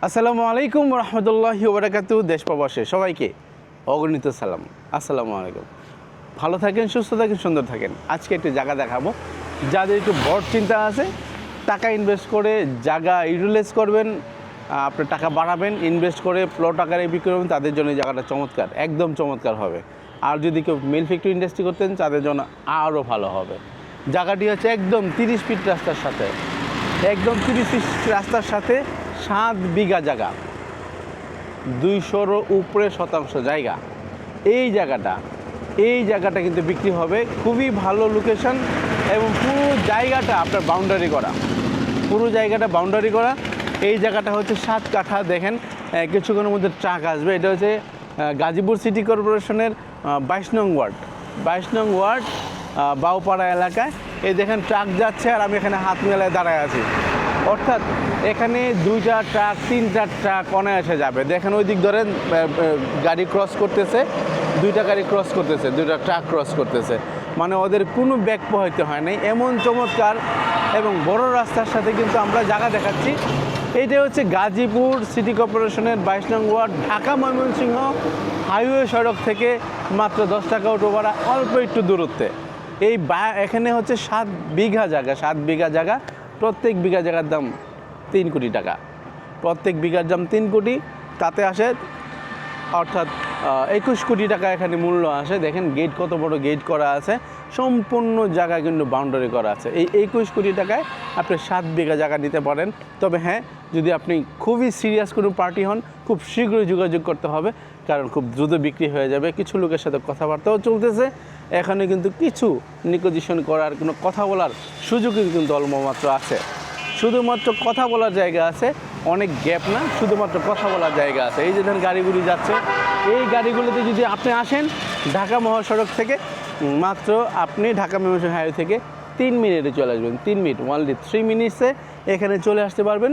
আসসালামু আলাইকুম রহমতুল্লাহি ওবরাকাতু। দেশ প্রবাসে সবাইকে অগণিত সালাম। আসসালামু আলাইকুম। ভালো থাকেন, সুস্থ থাকেন, সুন্দর থাকেন। আজকে একটি জায়গা দেখাবো, যাদের একটু বড় চিন্তা আছে, টাকা ইনভেস্ট করে জায়গা ইউটিলাইজ করবেন, আপনার টাকা বাড়াবেন, ইনভেস্ট করে প্লট আকারে বিক্রি করবেন, তাদের জন্য এই জায়গাটা চমৎকার, একদম চমৎকার হবে। আর যদি কেউ মিল ফ্যাক্টরি ইন্ডাস্ট্রি করতেন, তাদের জন্য আরও ভালো হবে। জায়গাটি হচ্ছে একদম 30 ফিট রাস্তার সাথে, একদম 30 ফিট রাস্তার সাথে 7 বিঘা জায়গা, 200-র উপরে শতাংশ জায়গা। এই জায়গাটা কিন্তু বিক্রি হবে। খুবই ভালো লোকেশন এবং পুরো জায়গাটা আপনার বাউন্ডারি করা, পুরো জায়গাটা বাউন্ডারি করা। এই জায়গাটা হচ্ছে 7 কাঠা। দেখেন কিছুক্ষণের মধ্যে ট্রাক আসবে। এটা হচ্ছে গাজীপুর সিটি কর্পোরেশনের 22 নং ওয়ার্ড বাউপাড়া এলাকায়। এই দেখেন ট্রাক যাচ্ছে আর আমি এখানে হাত মেলায় দাঁড়ায় আছি। অর্থাৎ এখানে 2টা ট্রাক 3টা ট্রাক অনায়াসে যাবে। দেখেন ওই দিক ধরে গাড়ি ক্রস করতেছে, 2টা গাড়ি ক্রস করতেছে, 2টা ট্রাক ক্রস করতেছে, মানে ওদের কোনো ব্যাক পোহাইতে হয় নাই। এমন চমৎকার এবং বড় রাস্তার সাথে কিন্তু আমরা জায়গা দেখাচ্ছি। এইটা হচ্ছে গাজীপুর সিটি কর্পোরেশনের 22 নং ওয়ার্ড, ঢাকা ময়মনসিংহ হাইওয়ে সড়ক থেকে মাত্র 10 টাকা অটো ভাড়া, অল্প একটু দূরত্বে। এখানে হচ্ছে 7 বিঘা জায়গা। প্রত্যেক বিঘা জায়গার দাম 3 কোটি টাকা। প্রত্যেক বিঘার দাম 3 কোটি, তাতে আসে অর্থাৎ 21 কোটি টাকা এখানে মূল্য আসে। দেখেন গেট কত বড় গেট করা আছে, সম্পূর্ণ জায়গা কিন্তু বাউন্ডারি করা আছে। এই 21 কোটি টাকায় আপনি 7 বিঘা জায়গা নিতে পারেন। তবে হ্যাঁ, যদি আপনি খুবই সিরিয়াস কোনো পার্টি হন, খুব শীঘ্রই যোগাযোগ করতে হবে, কারণ খুব দ্রুত বিক্রি হয়ে যাবে। কিছু লোকের সাথে কথাবার্তাও চলতেছে। এখানে কিন্তু কিছু নেগোসিয়েশন করার, কোনো কথা বলার সুযোগই কিন্তু অল্পমাত্র আছে। শুধুমাত্র কথা বলার জায়গা আছে, অনেক গ্যাপ না, শুধুমাত্র কথা বলার জায়গা আছে। এই যে ধরেন গাড়িগুলি যাচ্ছে, এই গাড়িগুলোতে যদি আপনি আসেন ঢাকা মহাসড়ক থেকে, মাত্র আপনি ঢাকা ময়মনসিংহ হাইওয়ে থেকে 3 মিনিটে চলে আসবেন। 3 মিনিট, অনলি 3 মিনিটসে এখানে চলে আসতে পারবেন।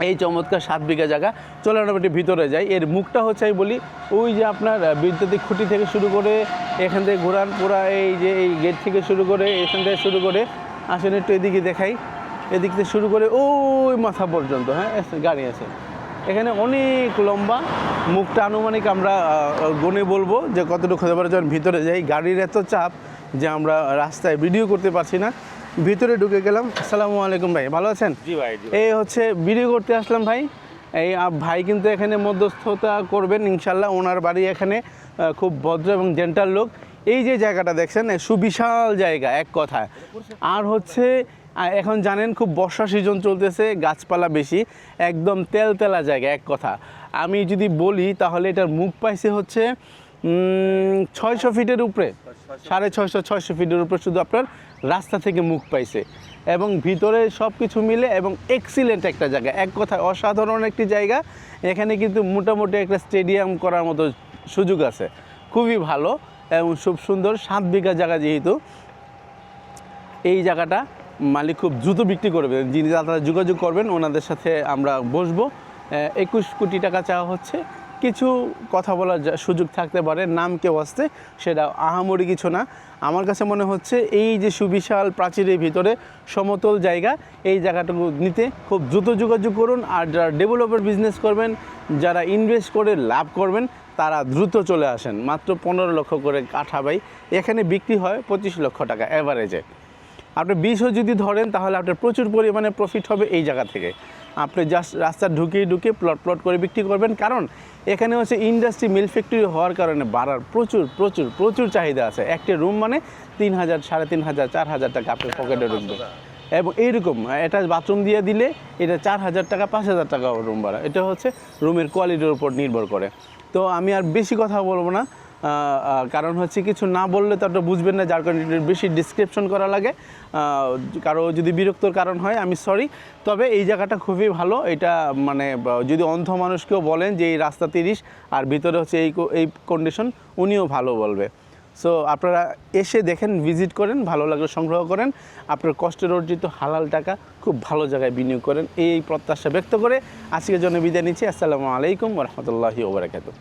এই চমৎকার 7 বিঘা জায়গা। চলে আমরা ভিতরে যাই। এর মুখটা হচ্ছে আমি বলি, ওই যে আপনার বৈদ্যুতিক খুঁটি থেকে শুরু করে এখান থেকে ঘোরান পুরা, এই যে এই গেট থেকে শুরু করে, এখান থেকে শুরু করে আসেন একটু এদিকে দেখাই, এদিক থেকে শুরু করে ওই মাথা পর্যন্ত, হ্যাঁ গাড়ি আছে এখানে অনেক লম্বা। মুখটা আনুমানিক আমরা গনে বলবো যে কতটুকু হতে পারে। যখন ভিতরে যাই, গাড়ির এত চাপ যে আমরা রাস্তায় ভিডিও করতে পারছি না। ভিতরে ঢুকে গেলাম। আসসালামু আলাইকুম ভাই, ভালো আছেন? জি ভাই। এই হচ্ছে ভিডিও করতে আসলাম ভাই। এই ভাই কিন্তু এখানে মধ্যস্থতা করবেন ইনশাল্লাহ। ওনার বাড়ি এখানে, খুব ভদ্র এবং জেন্টাল লোক। এই যে জায়গাটা দেখছেন, সুবিশাল জায়গা এক কথায়। আর হচ্ছে এখন জানেন খুব বর্ষা সিজন চলতেছে, গাছপালা বেশি, একদম তেলতেলা জায়গা এক কথা। আমি যদি বলি তাহলে এটার মুখ পাইছে হচ্ছে 600 ফিটের উপরে, 650-600 ফিটের উপরে শুধু আপনার রাস্তা থেকে মুখ পাইছে। এবং ভিতরে সব কিছু মিলে এবং এক্সিলেন্ট একটা জায়গা, এক কথায় অসাধারণ একটি জায়গা। এখানে কিন্তু মোটামুটি একটা স্টেডিয়াম করার মতো সুযোগ আছে, খুবই ভালো এবং খুব সুন্দর। 7 বিঘা জায়গা যেহেতু, এই জায়গাটা মালিক খুব দ্রুত বিক্রি করবে। যিনি তারা যোগাযোগ করবেন, ওনাদের সাথে আমরা বসবো। 21 কোটি টাকা চাওয়া হচ্ছে। কিছু কথা বলার সুযোগ থাকতে পারে, নাম কেউ আসতে, সেটা আহামরি কিছু না। আমার কাছে মনে হচ্ছে এই যে সুবিশাল প্রাচীরের ভিতরে সমতল জায়গা, এই জায়গাটুকু নিতে খুব দ্রুত যোগাযোগ করুন। আর যারা ডেভেলপার বিজনেস করবেন, যারা ইনভেস্ট করে লাভ করবেন, তারা দ্রুত চলে আসেন। মাত্র 15 লক্ষ করে কাঠা ভাই, এখানে বিক্রি হয় 25 লক্ষ টাকা অ্যাভারেজে। আপনি 20ও যদি ধরেন তাহলে আপনার প্রচুর পরিমাণে প্রফিট হবে এই জায়গা থেকে। আপনি জাস্ট রাস্তা ঢুকিয়ে প্লট করে বিক্রি করবেন, কারণ এখানে হচ্ছে ইন্ডাস্ট্রি মিল ফ্যাক্টরি হওয়ার কারণে বাড়ার প্রচুর চাহিদা আছে। একটা রুম মানে 3,000, 3,500, 4,000 টাকা আপনার পকেটে ঢুকবে। এবং এইরকম এটা বাথরুম দিয়ে দিলে এটা 4,000 টাকা, 5,000 টাকা রুম ভাড়া। এটা হচ্ছে রুমের কোয়ালিটির উপর নির্ভর করে। তো আমি আর বেশি কথা বলবো না, কারণ হচ্ছে কিছু না বললে তো আপনারা বুঝবেন না, যার কারণে বেশি ডিসক্রিপশন করা লাগে। কারো যদি বিরক্তর কারণ হয় আমি সরি। তবে এই জায়গাটা খুবই ভালো। এটা মানে যদি অন্ধ মানুষকেও বলেন যে এই রাস্তা 30 আর ভিতরে হচ্ছে এই কন্ডিশন, উনিও ভালো বলবে। সো আপনারা এসে দেখেন, ভিজিট করেন, ভালো লাগলে সংগ্রহ করেন, আপনার কষ্টের অর্জিত হালাল টাকা খুব ভালো জায়গায় বিনিয়োগ করেন, এই প্রত্যাশা ব্যক্ত করে আজকের জন্য বিদায় নিচ্ছি। আসসালামু আলাইকুম ওয়া রাহমাতুল্লাহি ওয়া বারাকাতুহু।